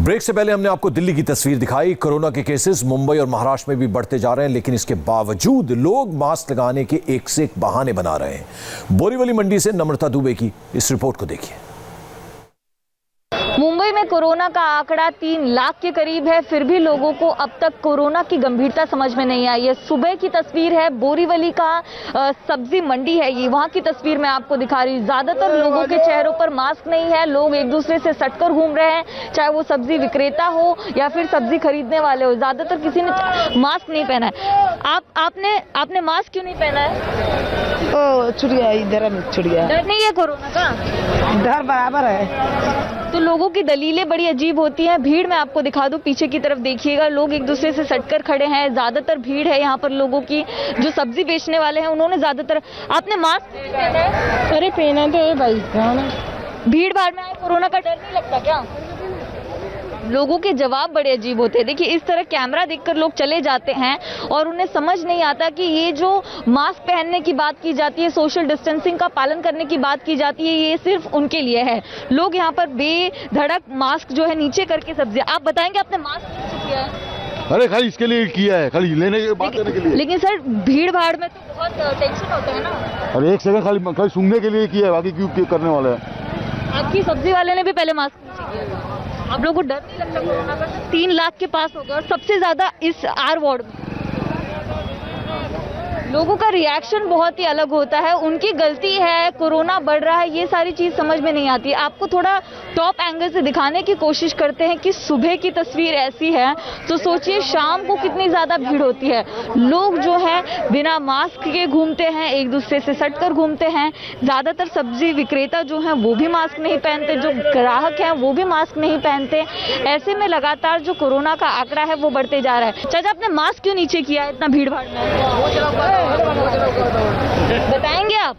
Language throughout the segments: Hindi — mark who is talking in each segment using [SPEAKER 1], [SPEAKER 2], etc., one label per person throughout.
[SPEAKER 1] ब्रेक से पहले हमने आपको दिल्ली की तस्वीर दिखाई। कोरोना के केसेस मुंबई और महाराष्ट्र में भी बढ़ते जा रहे हैं, लेकिन इसके बावजूद लोग मास्क लगाने के एक से एक बहाने बना रहे हैं। बोरीवली मंडी से नम्रता दुबे की इस रिपोर्ट को देखिए।
[SPEAKER 2] मुंबई में कोरोना का आंकड़ा 3 लाख के करीब है, फिर भी लोगों को अब तक कोरोना की गंभीरता समझ में नहीं आई है। सुबह की तस्वीर है, बोरीवली का सब्जी मंडी है ये, वहां की तस्वीर मैं आपको दिखा रही हूँ। ज्यादातर लोगों के चेहरों पर मास्क नहीं है, लोग एक दूसरे से सटकर घूम रहे हैं, चाहे वो सब्जी विक्रेता हो या फिर सब्जी खरीदने वाले हो। ज्यादातर किसी ने मास्क नहीं पहना है। आपने मास्क क्यों नहीं पहना है?
[SPEAKER 3] ओ छुड़िया, इधर में छुड़िया।
[SPEAKER 2] डर नहीं है कोरोना का?
[SPEAKER 3] डर बराबर है।
[SPEAKER 2] तो लोगों की दलीलें बड़ी अजीब होती हैं। भीड़ मैं आपको दिखा दूं, पीछे की तरफ देखिएगा, लोग एक दूसरे से सटकर खड़े हैं। ज्यादातर भीड़ है यहाँ पर लोगों की। जो सब्जी बेचने वाले हैं उन्होंने ज्यादातर, आपने मास्क पहना है?
[SPEAKER 3] अरे पहना तो है भाई।
[SPEAKER 2] भीड़ भाड़ में आए, कोरोना का डर नहीं लगता क्या? लोगों के जवाब बड़े अजीब होते हैं। देखिए, इस तरह कैमरा देखकर लोग चले जाते हैं और उन्हें समझ नहीं आता कि ये जो मास्क पहनने की बात की जाती है, सोशल डिस्टेंसिंग का पालन करने की बात की जाती है, ये सिर्फ उनके लिए है। लोग यहाँ पर बेधड़क मास्क जो है नीचे करके सब्जी। आप बताएंगे आपने मास्क नीचे किया है?
[SPEAKER 4] अरे खाली इसके लिए किया है, खाली लेने के बात करने के लिए।
[SPEAKER 2] लेकिन सर, भीड़ भाड़ में तो बहुत टेंशन होता है ना।
[SPEAKER 4] अरे एक सेकंड, खाली सूंघने के लिए किया है, बाकी क्यों करने वाला है।
[SPEAKER 2] आपकी सब्जी वाले ने भी पहले मास्क नीचे किया था। आप लोगों को डर नहीं लगता कोरोना का? 3 लाख के पास होगा और सबसे ज्यादा इस आर वार्ड में। लोगों का रिएक्शन बहुत ही अलग होता है। उनकी गलती है, कोरोना बढ़ रहा है, ये सारी चीज समझ में नहीं आती। आपको थोड़ा टॉप एंगल से दिखाने की कोशिश करते हैं कि सुबह की तस्वीर ऐसी है, तो सोचिए शाम को कितनी ज्यादा भीड़ होती है। लोग जो है बिना मास्क के घूमते हैं, एक दूसरे से सटकर घूमते हैं। ज्यादातर सब्जी विक्रेता जो है वो भी मास्क नहीं पहनते, जो ग्राहक हैं वो भी मास्क नहीं पहनते। ऐसे में लगातार जो कोरोना का आंकड़ा है वो बढ़ते जा रहा है। चाचा, आपने मास्क क्यों नीचे किया है इतना भीड़ भाड़ में? बताएंगे आप?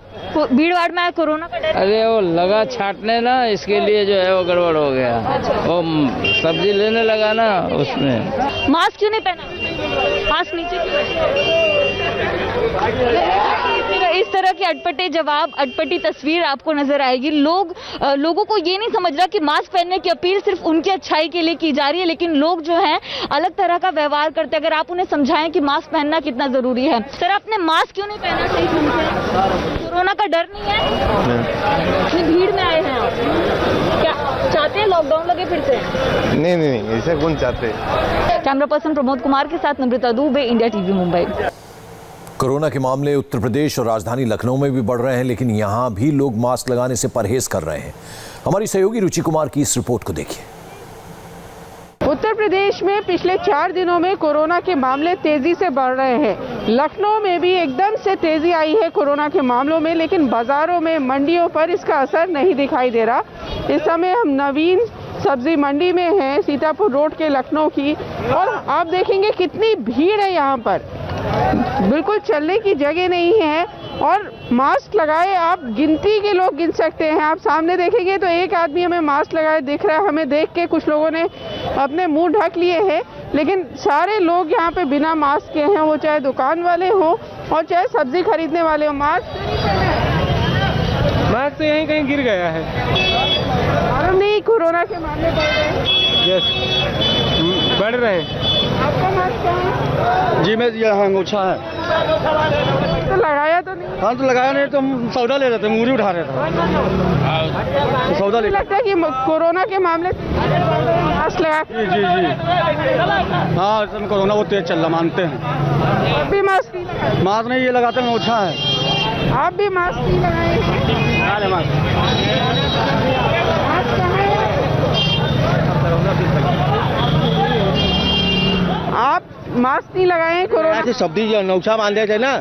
[SPEAKER 2] भीड़ भाड़ में कोरोना का डर?
[SPEAKER 5] अरे वो लगा छाटने ना, इसके लिए जो है वो गड़बड़ हो गया। वो सब्जी लेने लगा ना, उसमें
[SPEAKER 2] मास्क क्यों नहीं पहना? मास्क नीचे क्यों? इस तरह के अटपटे जवाब, अटपटी तस्वीर आपको नजर आएगी। लोगों को ये नहीं समझ रहा कि मास्क पहनने की अपील सिर्फ उनकी अच्छाई के लिए की जा रही है, लेकिन लोग जो हैं अलग तरह का व्यवहार करते हैं। अगर आप उन्हें समझाएं कि मास्क पहनना कितना जरूरी है। सर, आपने मास्क क्यों नहीं पहना? सही समझे, कोरोना का डर नहीं है? इतनी भीड़ में आए हैं आप, क्या चाहते हैं लॉकडाउन लगे फिर से?
[SPEAKER 4] नहीं, ऐसा कौन चाहते।
[SPEAKER 2] कैमरा पर्सन प्रमोद कुमार के साथ Namrata Dubey, India TV Mumbai.
[SPEAKER 1] Corona के मामले उत्तर प्रदेश और राजधानी लखनऊ में भी बढ़ रहे हैं, लेकिन यहां भी लोग मास्क लगाने से परहेज कर रहे हैं। हमारी सहयोगी रुचि कुमार की इस रिपोर्ट को देखिए।
[SPEAKER 3] उत्तर प्रदेश में पिछले 4 दिनों में कोरोना के मामले तेजी से बढ़ रहे हैं। लखनऊ में भी एकदम से तेजी आई है कोरोना के मामलों में, लेकिन बाजारों में, मंडियों पर इसका असर नहीं दिखाई दे रहा। इस समय हम नवीन सब्जी मंडी में हैं, सीतापुर रोड के लखनऊ की, और आप देखेंगे कितनी भीड़ है यहाँ पर। बिल्कुल चलने की जगह नहीं है और मास्क लगाए आप गिनती के लोग गिन सकते हैं। आप सामने देखेंगे तो एक आदमी हमें मास्क लगाए दिख रहा है। हमें देख के कुछ लोगों ने अपने मुंह ढक लिए हैं, लेकिन सारे लोग यहाँ पे बिना मास्क के हैं, वो चाहे दुकान वाले हो और चाहे सब्जी खरीदने वाले हो। मास्क
[SPEAKER 6] तो यहीं कहीं गिर गया है।
[SPEAKER 3] मालूम नहीं कोरोना के मामले बढ़ रहे हैं?
[SPEAKER 6] यस, बढ़ रहे हैं।
[SPEAKER 3] आपका मास्क कहाँ है?
[SPEAKER 4] जी मैं यहाँ अंगूठा है।
[SPEAKER 3] तो लगाया तो नहीं?
[SPEAKER 4] हाँ तो लगाया नहीं, तो हम सौदा ले रहे थे, मूरी उठा रहे थे, तो सौदा ले।
[SPEAKER 3] लगता है कि कोरोना के मामले मास्क लगा।
[SPEAKER 4] जी हाँ, इस समय कोरोना बहुत तेज चल रहा, मानते हैं।
[SPEAKER 3] आप भी मास्क नहीं लगाए?
[SPEAKER 4] मास्क नहीं, ये लगाते हैं, अंगूठा है।
[SPEAKER 3] आप भी मास्क नहीं लगाए? मास्क कहाँ है? आप मास्क नहीं लगाए कोरोना?
[SPEAKER 4] सब्जी ये नौछा बांधे थे ना,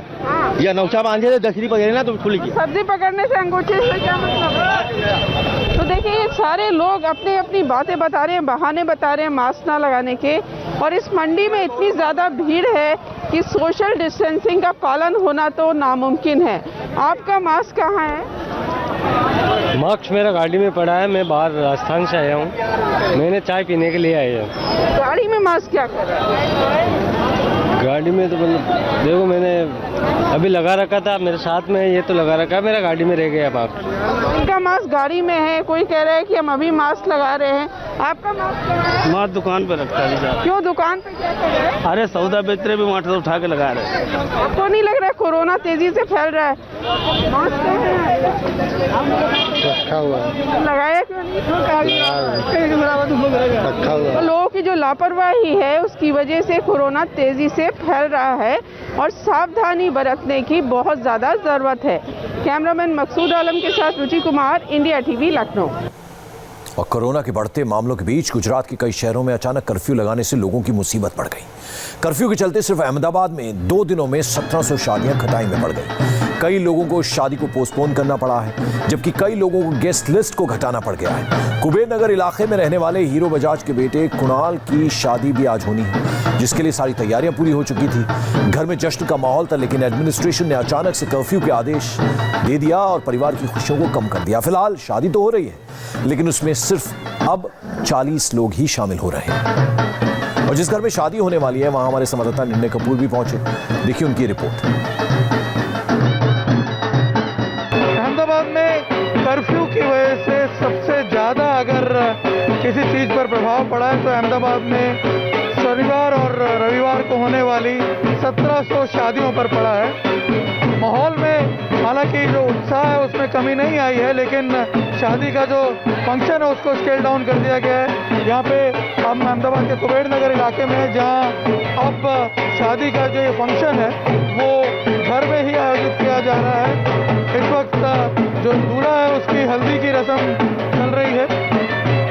[SPEAKER 4] ये नौछा बांधे थे, दखरी पकड़े ना, तो खुली की।
[SPEAKER 3] सब्जी पकड़ने से अंगूठे से क्या मतलब? तो देखिए, ये सारे लोग अपनी अपनी बातें बता रहे हैं, बहाने बता रहे हैं मास्क ना लगाने के। और इस मंडी में इतनी ज्यादा भीड़ है कि सोशल डिस्टेंसिंग का पालन होना तो नामुमकिन है। आपका मास्क कहाँ है?
[SPEAKER 6] मास्क मेरा गाड़ी में पड़ा है। मैं बाहर राजस्थान से आया हूँ, मैंने चाय पीने के लिए आया हूँ।
[SPEAKER 3] गाड़ी में मास्क क्या कर रहा है?
[SPEAKER 6] गाड़ी में तो मतलब देखो, मैंने अभी लगा रखा था, मेरे साथ में ये तो लगा रखा है, मेरा गाड़ी में रह गया। अब आप
[SPEAKER 3] इनका मास्क गाड़ी में है, कोई कह रहा है कि हम अभी मास्क लगा रहे हैं। आपका मास्क कहाँ है?
[SPEAKER 4] माँ दुकान पे रखता है बेचारा।
[SPEAKER 3] क्यों दुकान पे क्या कर रहे हैं?
[SPEAKER 4] अरे सौदा बेच रहे भी वहाँ से उठा के लगा रहे हैं।
[SPEAKER 3] आपको नहीं लग रहा है कोरोना तेजी से फैल रहा है? मास्क कहाँ है?
[SPEAKER 6] रखा हुआ है,
[SPEAKER 3] लगाया क्यों नहीं?
[SPEAKER 6] रखा हुआ
[SPEAKER 3] तो लोगों की जो लापरवाही है उसकी वजह से कोरोना तेजी से फैल रहा है और सावधानी बरतने की बहुत ज्यादा जरूरत है। कैमरामैन मकसूद आलम के साथ रुचि कुमार, इंडिया टीवी, लखनऊ।
[SPEAKER 1] और कोरोना के बढ़ते मामलों के बीच गुजरात के कई शहरों में अचानक कर्फ्यू लगाने से लोगों की मुसीबत बढ़ गई। कर्फ्यू के चलते सिर्फ अहमदाबाद में 2 दिनों में 1700 शादियां खटाई में पड़ गई। कई लोगों को शादी को पोस्टपोन करना पड़ा है, जबकि कई लोगों को गेस्ट लिस्ट को घटाना पड़ गया है। कुबेर नगर इलाके में रहने वाले हीरो बजाज के बेटे कुणाल की शादी भी आज होनी है, जिसके लिए सारी तैयारियां पूरी हो चुकी थी। घर में जश्न का माहौल था, लेकिन एडमिनिस्ट्रेशन ने अचानक से कर्फ्यू के आदेश दे दिया और परिवार की खुशियों को कम कर दिया। फिलहाल शादी तो हो रही है, लेकिन उसमें सिर्फ अब 40 लोग ही शामिल हो रहे हैं। और जिस घर में शादी होने वाली है वहां हमारे संवाददाता निर्णय कपूर भी पहुंचे। देखिए उनकी रिपोर्ट।
[SPEAKER 7] अहमदाबाद में कर्फ्यू की वजह से सबसे ज़्यादा अगर किसी चीज़ पर प्रभाव पड़ा है तो अहमदाबाद में शनिवार और रविवार को होने वाली 1700 शादियों पर पड़ा है। माहौल में हालांकि जो उत्साह है उसमें कमी नहीं आई है, लेकिन शादी का जो फंक्शन है उसको स्केल डाउन कर दिया गया है। यहाँ पे हम अहमदाबाद के कुबेर नगर इलाके में हैं, जहाँ अब शादी का जो ये फंक्शन है वो घर में ही आयोजित किया जा रहा है। इस वक्त जो दूल्हा है उसकी हल्दी की रस्म चल रही है।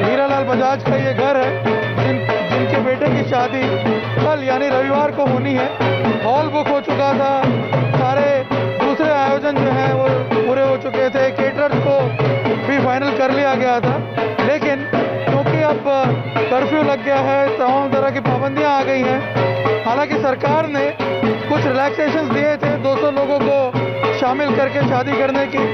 [SPEAKER 7] हीरालाल बजाज का ये घर है जिनके बेटे की शादी कल यानी रविवार को होनी है। हॉल बुक हो चुका था, सारे दूसरे आयोजन जो हैं वो पूरे हो चुके थे, केटरर्स को भी फाइनल कर लिया गया था। लेकिन क्योंकि अब कर्फ्यू लग गया है, तमाम तरह की पाबंदियां आ गई हैं। हालांकि सरकार ने कुछ रिलैक्सेशंस दिए थे, 200 लोगों को शामिल करके शादी करने की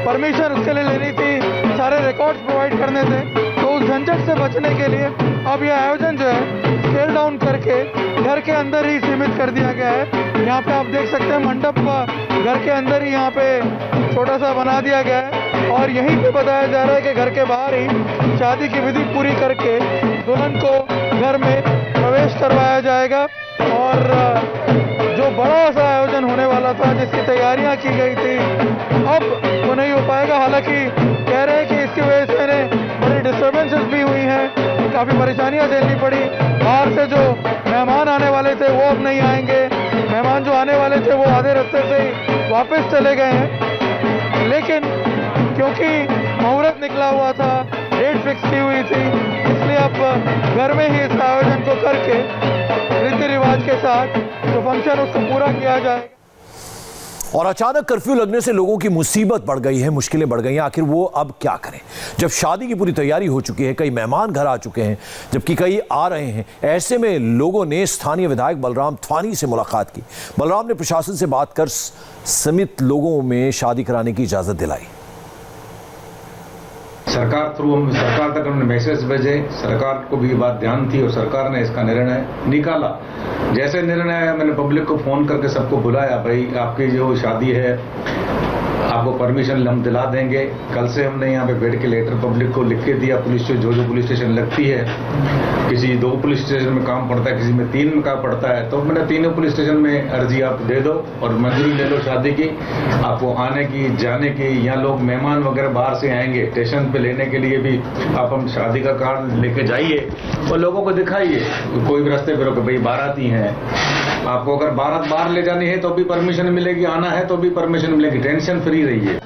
[SPEAKER 7] परमिशन उसके लिए लेनी थी, सारे रिकॉर्ड्स प्रोवाइड करने थे। तो उस झंझट से बचने के लिए अब यह आयोजन जो है स्केल डाउन करके घर के अंदर ही सीमित कर दिया गया है। यहाँ पे आप देख सकते हैं मंडप घर के अंदर ही यहाँ पे छोटा सा बना दिया गया है और यहीं पे बताया जा रहा है कि घर के बाहर ही शादी की विधि पूरी करके दुल्हन को घर में प्रवेश करवाया जाएगा। और जो बड़ा सा आयोजन होने वाला था जिसकी तैयारियां की गई थी अब वो नहीं हो पाएगा। हालांकि कह रहे हैं कि इसकी वजह से इन्हें बड़ी डिस्टर्बेंसेस भी हुई हैं, काफ़ी परेशानियां झेलनी पड़ी। बाहर से जो मेहमान आने वाले थे वो अब नहीं आएंगे, मेहमान जो आने वाले थे वो आधे रास्ते से ही वापस चले गए हैं। लेकिन क्योंकि मुहूर्त निकला हुआ था, डेट फिक्स की हुई थी, इसलिए अब घर में ही इस आयोजन को करके रीति रिवाज के साथ जो फंक्शन उसको पूरा किया जाएगा।
[SPEAKER 1] और अचानक कर्फ्यू लगने से लोगों की मुसीबत बढ़ गई है, मुश्किलें बढ़ गई हैं। आखिर वो अब क्या करें जब शादी की पूरी तैयारी हो चुकी है, कई मेहमान घर आ चुके हैं, जबकि कई आ रहे हैं। ऐसे में लोगों ने स्थानीय विधायक बलराम थानी से मुलाकात की। बलराम ने प्रशासन से बात कर सीमित लोगों में शादी कराने की इजाजत दिलाई।
[SPEAKER 8] सरकार तक हमने मैसेज भेजे, सरकार को भी बात ध्यान थी और सरकार ने इसका निर्णय निकाला। जैसे निर्णय मैंने पब्लिक को फोन करके सबको बुलाया, भाई आपकी जो शादी है आपको परमिशन हम दिला देंगे। कल से हमने यहाँ पे बैठ के लेटर पब्लिक को लिख के दिया। पुलिस से जो पुलिस स्टेशन लगती है, किसी 2 पुलिस स्टेशन में काम पड़ता है, किसी में 3 में काम पड़ता है, तो मैंने 3 पुलिस स्टेशन में अर्जी आप दे दो और मंजूरी ले लो शादी की। आपको आने की जाने की, यहाँ लोग मेहमान वगैरह बाहर से आएंगे, स्टेशन पे लेने के लिए भी आप हम शादी का कार्ड लेके जाइए और लोगों को दिखाइए। कोई भी रास्ते पे रोके, भाई बाराती हैं, आपको अगर बारात बाहर ले जानी है तो भी परमिशन मिलेगी, आना है तो भी परमिशन मिलेगी, टेंशन फ्री रहिए।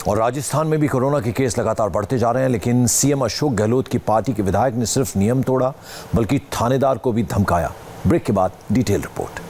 [SPEAKER 1] और राजस्थान में भी कोरोना के केस लगातार बढ़ते जा रहे हैं, लेकिन सीएम अशोक गहलोत की पार्टी के विधायक ने सिर्फ नियम तोड़ा बल्कि थानेदार को भी धमकाया। ब्रेक के बाद डिटेल रिपोर्ट।